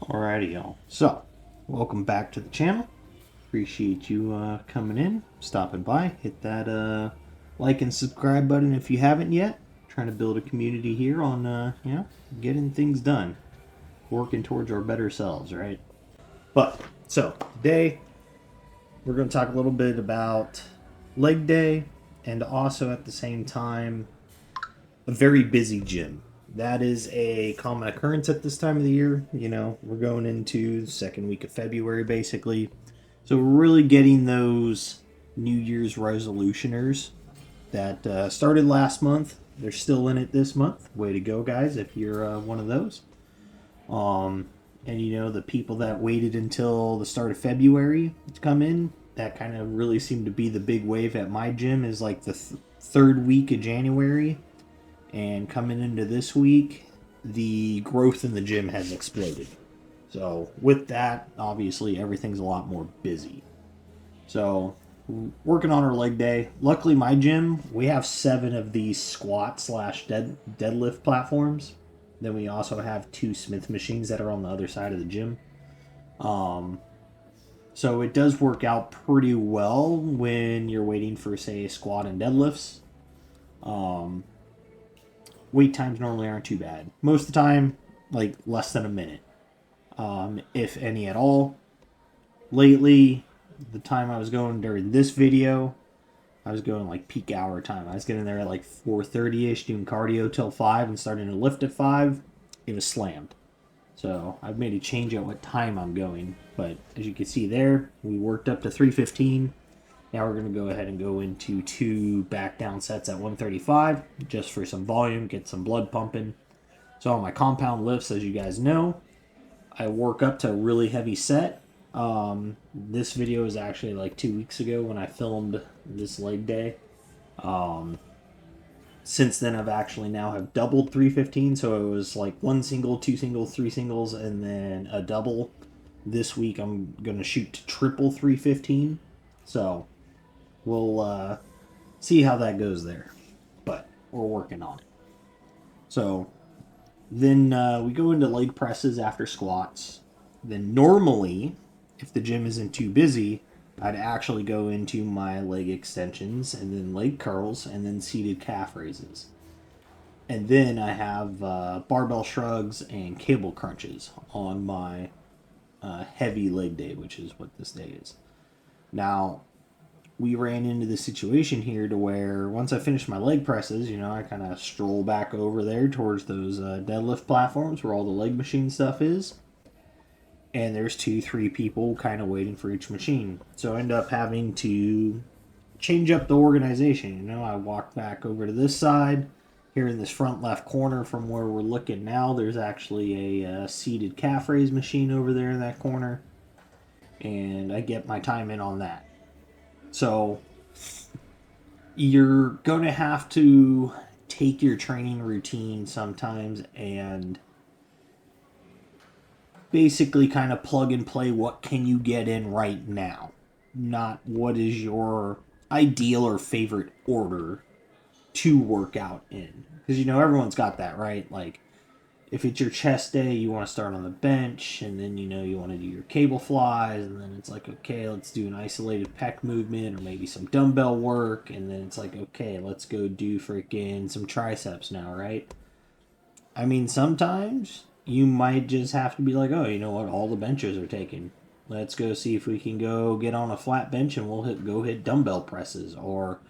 Alrighty, y'all. So, welcome back to the channel. Appreciate you coming in, stopping by. Hit that like and subscribe button if you haven't yet. Trying to build a community here on, getting things done. Working towards our better selves, right? But, so, today we're going to talk a little bit about leg day and also at the same time a very busy gym. That is a common occurrence at this time of the year. You know, we're going into the second week of February basically. So we're really getting those New Year's resolutioners that started last month. They're still in it this month. Way to go, guys, if you're one of those. And you know, the people that waited until the start of February to come in, that kind of really seemed to be the big wave at my gym is like the third week of January. And coming into this week, the growth in the gym has exploded. So with that, obviously everything's a lot more busy. So working on our leg day. Luckily, my gym, we have 7 of these squat slash deadlift platforms. Then we also have 2 Smith machines that are on the other side of the gym. So it does work out pretty well when you're waiting for, say, squat and deadlifts. Wait times normally aren't too bad. Most of the time, like less than a minute, if any at all. Lately, the time I was going during this video, I was going like peak hour time. I was getting there at like 4:30ish, doing cardio till 5 and starting to lift at 5. It was slammed. So I've made a change at what time I'm going. But as you can see there, we worked up to 3:15. Now we're going to go ahead and go into 2 back down sets at 135 just for some volume, get some blood pumping. So on my compound lifts, as you guys know, I work up to a really heavy set. This video is actually like 2 weeks ago when I filmed this leg day. Since then, I've actually now have doubled 315. So it was like 1 single, 2 singles, 3 singles, and then a double. This week I'm going to shoot to triple 315. So we'll see how that goes there. But we're working on it. So then we go into leg presses after squats. Then normally, if the gym isn't too busy, I'd actually go into my leg extensions and then leg curls and then seated calf raises. And then I have barbell shrugs and cable crunches on my heavy leg day, which is what this day is. Now, we ran into the situation here to where once I finished my leg presses, you know, I kind of stroll back over there towards those deadlift platforms where all the leg machine stuff is. And there's 2-3 people kind of waiting for each machine. So I end up having to change up the organization. You know, I walk back over to this side. Here in this front left corner from where we're looking now, there's actually a seated calf raise machine over there in that corner. And I get my time in on that. So you're going to have to take your training routine sometimes and basically kind of plug and play what can you get in right now, not what is your ideal or favorite order to work out in. Because, you know, everyone's got that, right? Like, if it's your chest day, you want to start on the bench, and then, you know, you want to do your cable flies, and then it's like, okay, let's do an isolated pec movement, or maybe some dumbbell work, and then it's like, okay, let's go do freaking some triceps now, right? I mean, sometimes you might just have to be like, oh, you know what, all the benches are taken. Let's go see if we can go get on a flat bench, and we'll go hit dumbbell presses, or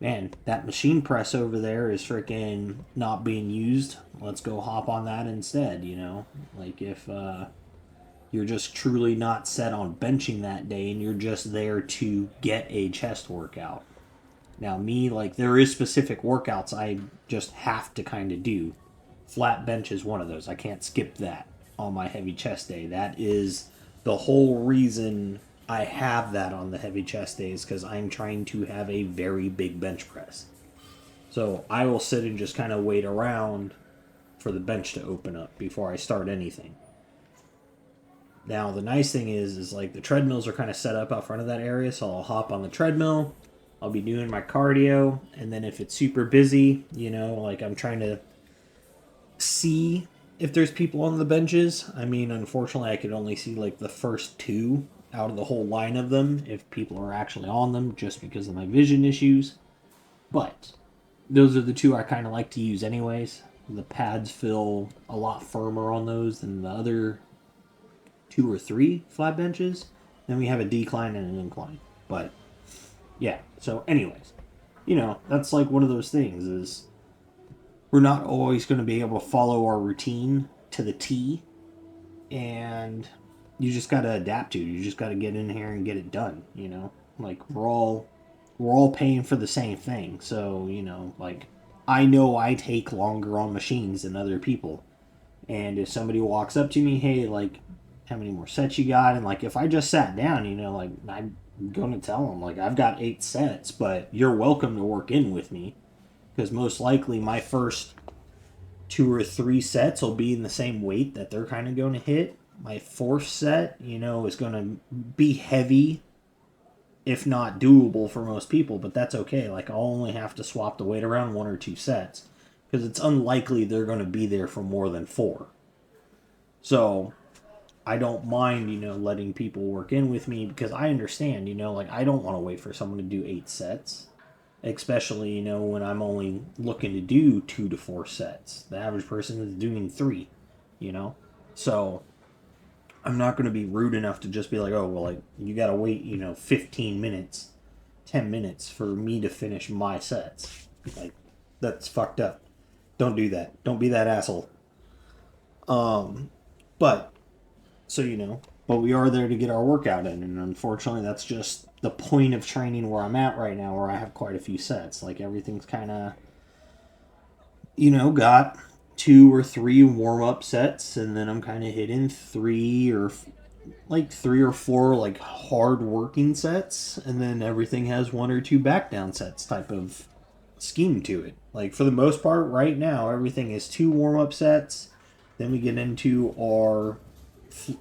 man, that machine press over there is freaking not being used. Let's go hop on that instead, you know? Like if you're just truly not set on benching that day and you're just there to get a chest workout. Now me, like there is specific workouts I just have to kind of do. Flat bench is one of those. I can't skip that on my heavy chest day. That is the whole reason I have that on the heavy chest days because I'm trying to have a very big bench press. So I will sit and just kind of wait around for the bench to open up before I start anything. Now the nice thing is like the treadmills are kind of set up out front of that area, so I'll hop on the treadmill. I'll be doing my cardio, and then if it's super busy, you know, like I'm trying to see if there's people on the benches, I mean, unfortunately, I could only see like the first two out of the whole line of them if people are actually on them just because of my vision issues. But those are the two I kind of like to use anyways. The pads feel a lot firmer on those than the other two or three flat benches. Then we have a decline and an incline. But yeah, so anyways, that's like one of those things is we're not always going to be able to follow our routine to the T, and you just got to adapt to it. You just got to get in here and get it done, Like we're all paying for the same thing. So, like I know I take longer on machines than other people. And if somebody walks up to me, hey, like how many more sets you got? And like if I just sat down, like I'm going to tell them like I've got 8 sets, but you're welcome to work in with me because most likely my first 2 or 3 sets will be in the same weight that they're kind of going to hit. My fourth set, is going to be heavy, if not doable for most people, but that's okay. Like I'll only have to swap the weight around 1 or 2 sets because it's unlikely they're going to be there for more than 4. So I don't mind, letting people work in with me because I understand, like I don't want to wait for someone to do 8 sets. Especially, when I'm only looking to do 2 to 4 sets. The average person is doing 3, So I'm not going to be rude enough to just be like, oh, well, like, you got to wait, 15 minutes, 10 minutes for me to finish my sets. Like, that's fucked up. Don't do that. Don't be that asshole. But, so, but we are there to get our workout in, and unfortunately that's just the point of training where I'm at right now, where I have quite a few sets. Like everything's kind of, got 2 or 3 warm-up sets, and then I'm kind of hitting 3 or 4 like hard working sets, and then everything has 1 or 2 back down sets type of scheme to it. Like for the most part right now everything is 2 warm-up sets, then we get into our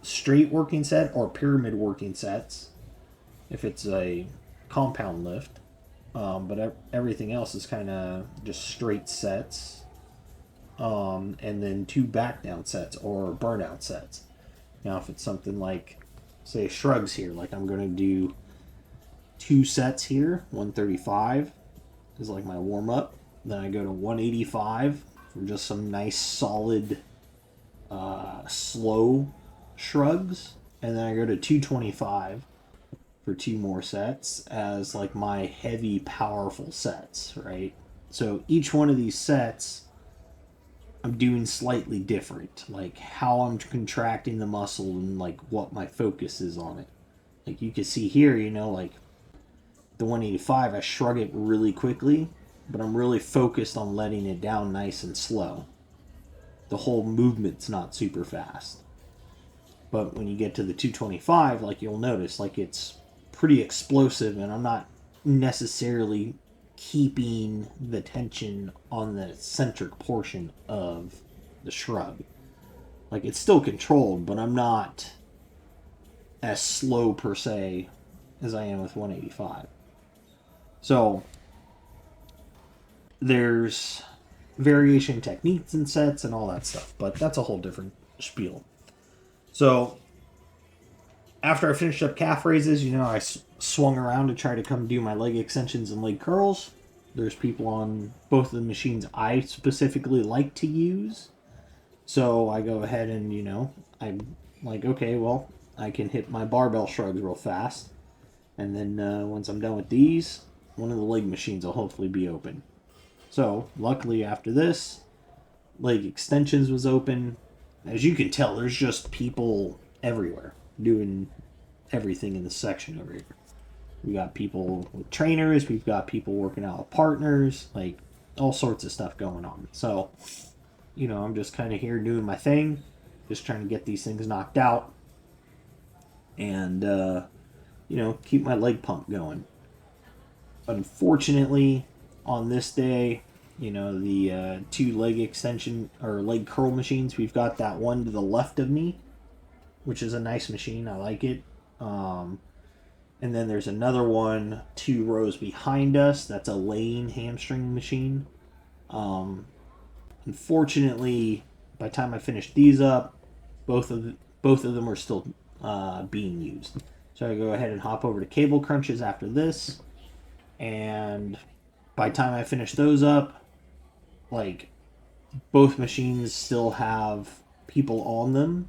straight working set or pyramid working sets if it's a compound lift, but everything else is kind of just straight sets, and then 2 back down sets or burnout sets. Now if it's something like say shrugs here, like I'm going to do 2 sets here. 135 is like my warm-up, then I go to 185 for just some nice solid slow shrugs, and then I go to 225 for 2 more sets as like my heavy powerful sets, right? So each one of these sets I'm doing slightly different, like how I'm contracting the muscle and like what my focus is on it. Like you can see here, like the 185 I shrug it really quickly, but I'm really focused on letting it down nice and slow. The whole movement's not super fast. But when you get to the 225, like you'll notice, like it's pretty explosive, and I'm not necessarily keeping the tension on the eccentric portion of the shrug. Like it's still controlled, but I'm not as slow per se as I am with 185. So there's variation techniques and sets and all that stuff, but that's a whole different spiel. So after I finished up calf raises, I swung around to try to come do my leg extensions and leg curls. There's people on both of the machines I specifically like to use. So I go ahead and, I'm like, okay, well, I can hit my barbell shrugs real fast. And then once I'm done with these, one of the leg machines will hopefully be open. So luckily after this, leg extensions was open. As you can tell, there's just people everywhere doing everything in this section over here. We got people with trainers, we've got people working out with partners, like all sorts of stuff going on. So, I'm just kind of here doing my thing, just trying to get these things knocked out and, keep my leg pump going. Unfortunately, on this day, the 2 leg extension or leg curl machines, we've got that one to the left of me, which is a nice machine. I like it. And then there's another one 2 rows behind us. That's a laying hamstring machine. Unfortunately, By the time I finished these up, both of them are still being used. So I go ahead and hop over to cable crunches after this, and by the time I finish those up, like both machines still have people on them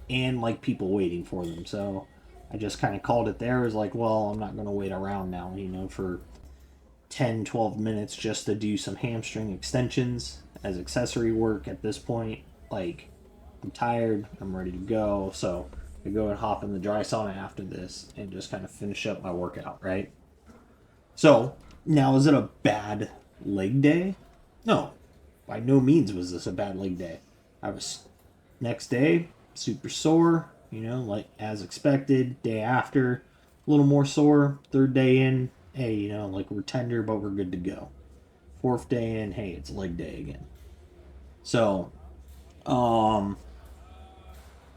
and like people waiting for them. So I just kind of called it there. It was like, well, I'm not going to wait around now, for 10, 12 minutes just to do some hamstring extensions as accessory work at this point. Like, I'm tired, I'm ready to go. So I go and hop in the dry sauna after this and just kind of finish up my workout, right? So now, is it a bad leg day? No, by no means was this a bad leg day. I was next day super sore, like as expected. Day after, a little more sore. Third day in, hey, like we're tender, but we're good to go. Fourth day in, hey, it's leg day again. So,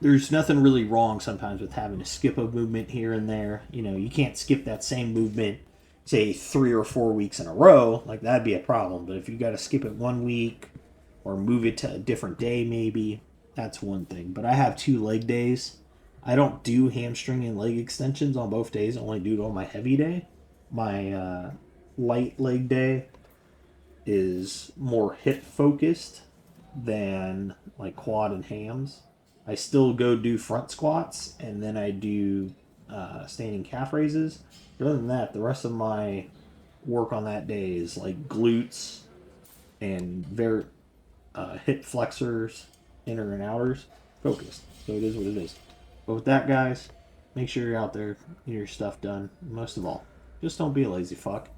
there's nothing really wrong sometimes with having to skip a movement here and there. You can't skip that same movement, say 3 or 4 weeks in a row. Like, that'd be a problem. But if you got to skip it 1 week or move it to a different day, maybe, that's one thing. But I have 2 leg days. I don't do hamstring and leg extensions on both days. I only do it on my heavy day. My light leg day is more hip focused than like quad and hams. I still go do front squats and then I do standing calf raises. But other than that, the rest of my work on that day is like glutes and hip flexors, inner and outers, focused. So it is what it is. But with that, guys, make sure you're out there, get your stuff done. Most of all, just don't be a lazy fuck.